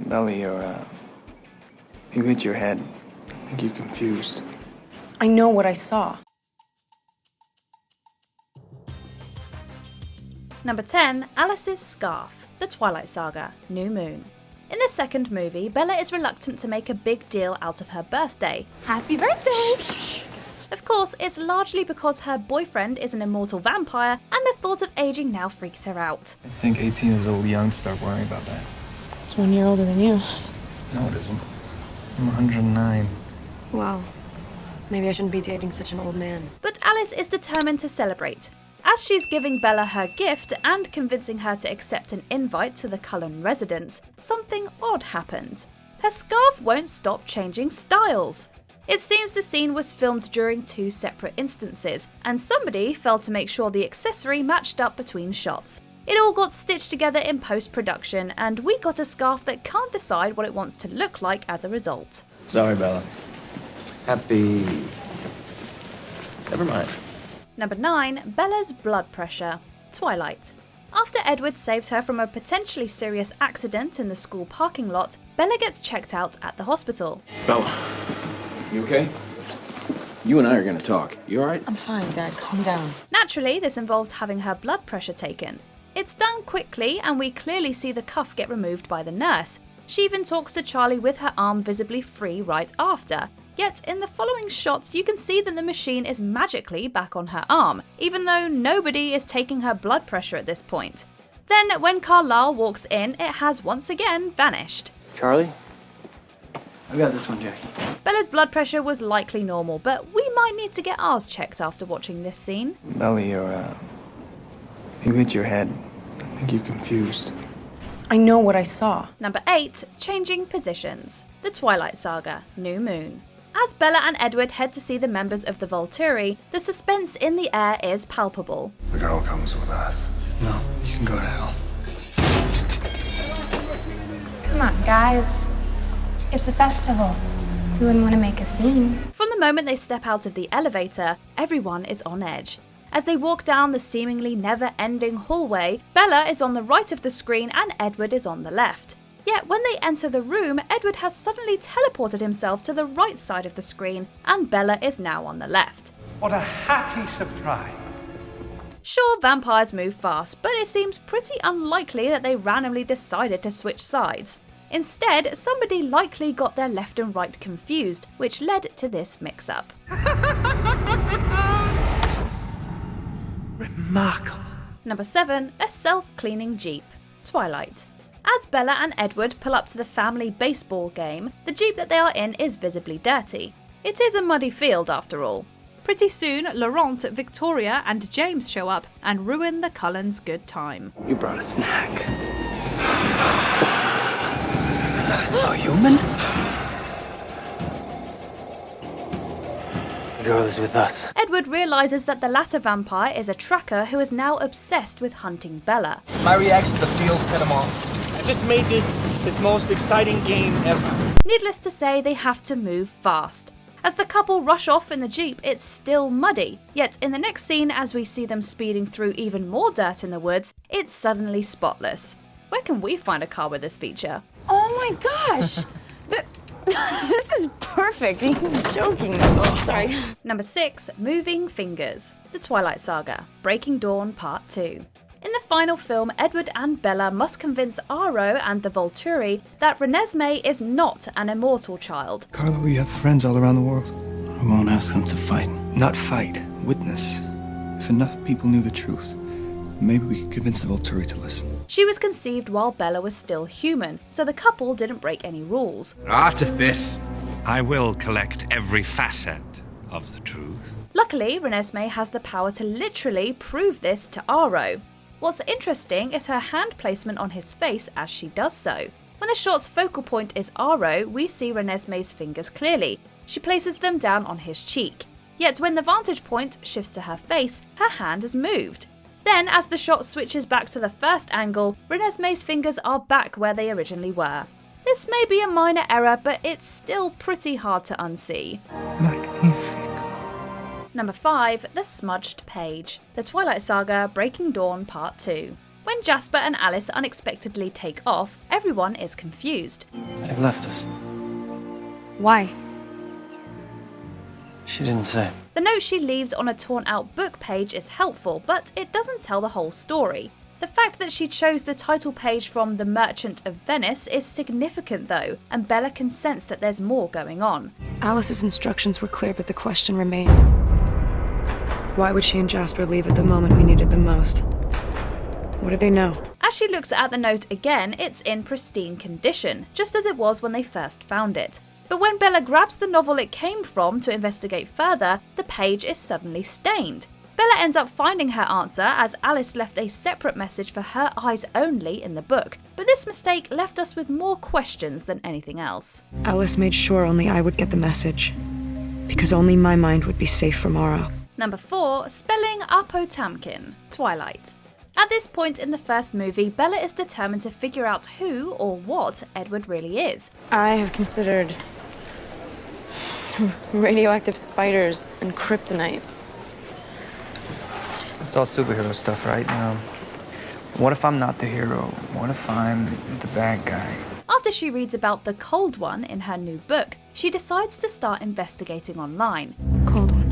Bella, you hit your head. I think you're confused. I know what I saw. Number 10, Alice's Scarf, The Twilight Saga, New Moon. In the second movie, Bella is reluctant to make a big deal out of her birthday. Happy birthday! Of course, it's largely because her boyfriend is an immortal vampire and the thought of aging now freaks her out. I think 18 is a little young to start worrying about that. It's 1 year older than you. No, it isn't. I'm 109. Well, maybe I shouldn't be dating such an old man. But Alice is determined to celebrate. As she's giving Bella her gift and convincing her to accept an invite to the Cullen residence, something odd happens. Her scarf won't stop changing styles. It seems the scene was filmed during 2 separate instances, and somebody failed to make sure the accessory matched up between shots. It all got stitched together in post-production, and we got a scarf that can't decide what it wants to look like as a result. Sorry, Bella. Happy... Never mind. Number 9, Bella's blood pressure, Twilight. After Edward saves her from a potentially serious accident in the school parking lot, Bella gets checked out at the hospital. Bella, you okay? You and I are gonna talk. You alright? I'm fine, Dad. Calm down. Naturally, this involves having her blood pressure taken. It's done quickly, and we clearly see the cuff get removed by the nurse. She even talks to Charlie with her arm visibly free right after. Yet in the following shots, you can see that the machine is magically back on her arm, even though nobody is taking her blood pressure at this point. Then, when Carlisle walks in, it has once again vanished. Charlie? I got this one, Jackie. Bella's blood pressure was likely normal, but we might need to get ours checked after watching this scene. Bella, you hit your head. I think you're confused. I know what I saw. Number 8, changing positions. The Twilight Saga, New Moon. As Bella and Edward head to see the members of the Volturi, the suspense in the air is palpable. The girl comes with us. No, you can go to hell. Come on, guys. It's a festival. We wouldn't want to make a scene. From the moment they step out of the elevator, everyone is on edge. As they walk down the seemingly never-ending hallway, Bella is on the right of the screen and Edward is on the left. Yet when they enter the room, Edward has suddenly teleported himself to the right side of the screen, and Bella is now on the left. What a happy surprise. Sure, vampires move fast, but it seems pretty unlikely that they randomly decided to switch sides. Instead, somebody likely got their left and right confused, which led to this mix-up. Remarkable. Number 7, a self-cleaning Jeep, Twilight. As Bella and Edward pull up to the family baseball game, the Jeep that they are in is visibly dirty. It is a muddy field after all. Pretty soon, Laurent, Victoria and James show up and ruin the Cullens' good time. You brought a snack. A human? The girl is with us. Edward realises that the latter vampire is a tracker who is now obsessed with hunting Bella. My reaction to the field set him off. I just made this most exciting game ever. Needless to say, they have to move fast. As the couple rush off in the Jeep, it's still muddy. Yet in the next scene, as we see them speeding through even more dirt in the woods, it's suddenly spotless. Where can we find a car with this feature? Oh my gosh! This is perfect. Are you joking? Oh, sorry. Number 6, Moving Fingers. The Twilight Saga, Breaking Dawn Part 2. In the final film, Edward and Bella must convince Aro and the Volturi that Renesmee is not an immortal child. Carlo, you have friends all around the world. I won't ask them to fight. Not fight, witness. If enough people knew the truth, maybe we could convince the Volturi to listen. She was conceived while Bella was still human, so the couple didn't break any rules. Artifice. I will collect every facet of the truth. Luckily, Renesmee has the power to literally prove this to Aro. What's interesting is her hand placement on his face as she does so. When the shot's focal point is Aro, we see Renesmee's fingers clearly. She places them down on his cheek. Yet when the vantage point shifts to her face, her hand has moved. Then, as the shot switches back to the first angle, Renesmee's fingers are back where they originally were. This may be a minor error, but it's still pretty hard to unsee. Magnific. Number 5, The Smudged Page. The Twilight Saga, Breaking Dawn Part 2. When Jasper and Alice unexpectedly take off, everyone is confused. They've left us. Why? She didn't say. The note she leaves on a torn-out book page is helpful, but it doesn't tell the whole story. The fact that she chose the title page from The Merchant of Venice is significant though, and Bella can sense that there's more going on. Alice's instructions were clear, but the question remained. Why would she and Jasper leave at the moment we needed them most? What did they know? As she looks at the note again, it's in pristine condition, just as it was when they first found it. But when Bella grabs the novel it came from to investigate further, the page is suddenly stained. Bella ends up finding her answer as Alice left a separate message for her eyes only in the book, but this mistake left us with more questions than anything else. Alice made sure only I would get the message, because only my mind would be safe from Aro. Number 4. Spelling Apotamkin, Twilight. At this point in the first movie, Bella is determined to figure out who or what Edward really is. I have considered radioactive spiders and kryptonite. It's all superhero stuff, right? What if I'm not the hero? What if I'm the bad guy? After she reads about the Cold One in her new book, she decides to start investigating online. Cold One.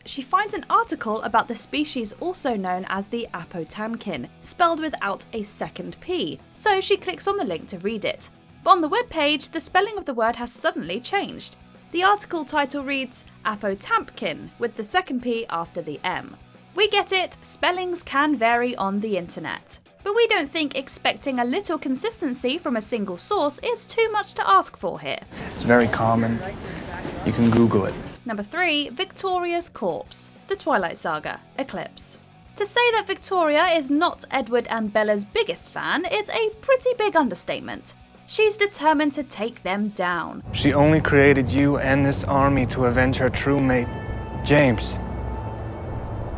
She finds an article about the species also known as the Apotamkin, spelled without a second P, so she clicks on the link to read it. But on the webpage, the spelling of the word has suddenly changed. The article title reads Apotamkin with the second P after the M. We get it, spellings can vary on the internet. But we don't think expecting a little consistency from a single source is too much to ask for here. It's very common. You can Google it. Number 3. Victoria's Corpse, The Twilight Saga, Eclipse. To say that Victoria is not Edward and Bella's biggest fan is a pretty big understatement. She's determined to take them down. She only created you and this army to avenge her true mate, James.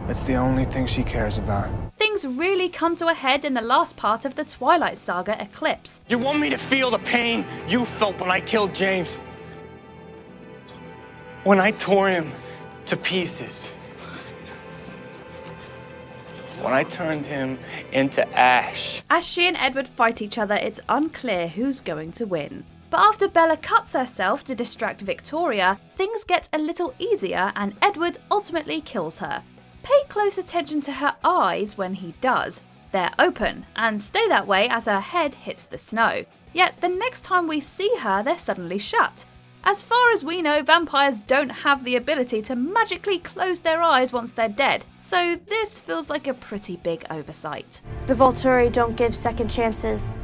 That's the only thing she cares about. Things really come to a head in the last part of the Twilight Saga Eclipse. You want me to feel the pain you felt when I killed James? When I tore him to pieces? When I turned him into ash? As she and Edward fight each other, it's unclear who's going to win. But after Bella cuts herself to distract Victoria, things get a little easier and Edward ultimately kills her. Pay close attention to her eyes when he does. They're open and stay that way as her head hits the snow. Yet the next time we see her, they're suddenly shut. As far as we know, vampires don't have the ability to magically close their eyes once they're dead, so this feels like a pretty big oversight. The Volturi don't give second chances.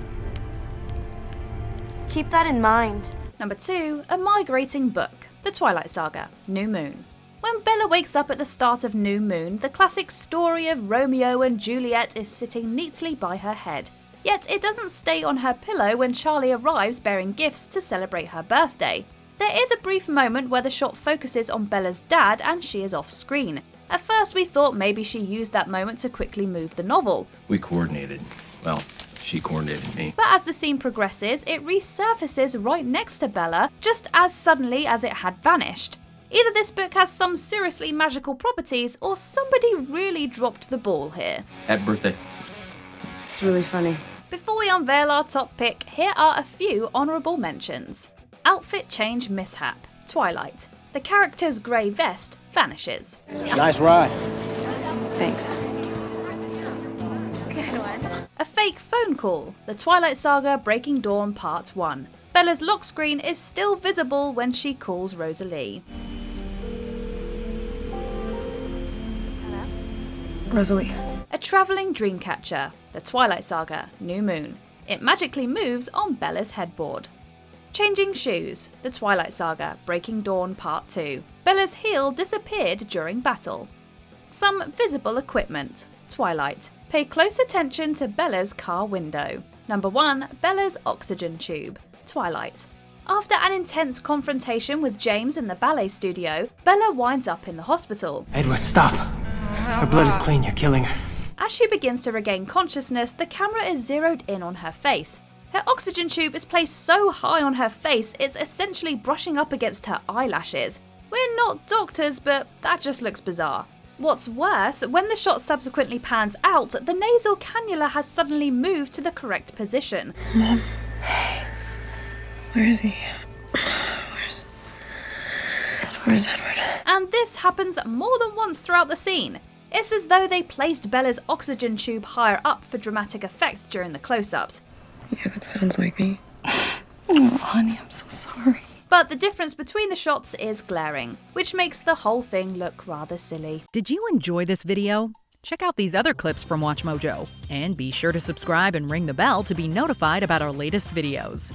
Keep that in mind. Number 2. A Migrating Book, The Twilight Saga, New Moon. When Bella wakes up at the start of New Moon, the classic story of Romeo and Juliet is sitting neatly by her head. Yet it doesn't stay on her pillow when Charlie arrives bearing gifts to celebrate her birthday. There is a brief moment where the shot focuses on Bella's dad and she is off screen. At first we thought maybe she used that moment to quickly move the novel. We coordinated. Well, she coordinated me. But as the scene progresses, it resurfaces right next to Bella, just as suddenly as it had vanished. Either this book has some seriously magical properties, or somebody really dropped the ball here. Happy birthday. It's really funny. Before we unveil our top pick, here are a few honourable mentions. Outfit change mishap, Twilight. The character's grey vest vanishes. Nice ride. Thanks. Good one. A fake phone call, The Twilight Saga Breaking Dawn Part 1. Bella's lock screen is still visible when she calls Rosalie. Rosalie. A travelling dreamcatcher, The Twilight Saga New Moon. It magically moves on Bella's headboard. Changing shoes, The Twilight Saga Breaking Dawn Part 2. Bella's heel disappeared during battle. Some visible equipment, Twilight. Pay close attention to Bella's car window. Number 1. Bella's oxygen tube, Twilight. After an intense confrontation with James in the ballet studio, Bella winds up in the hospital. Edward, stop. Her blood is clean, you're killing her. As she begins to regain consciousness, the camera is zeroed in on her face. Her oxygen tube is placed so high on her face, it's essentially brushing up against her eyelashes. We're not doctors, but that just looks bizarre. What's worse, when the shot subsequently pans out, the nasal cannula has suddenly moved to the correct position. Mom. Where is he? Where's Edward? And this happens more than once throughout the scene. It's as though they placed Bella's oxygen tube higher up for dramatic effect during the close-ups. Yeah, that sounds like me. Oh, honey, I'm so sorry. But the difference between the shots is glaring, which makes the whole thing look rather silly. Did you enjoy this video? Check out these other clips from MsMojo, and be sure to subscribe and ring the bell to be notified about our latest videos.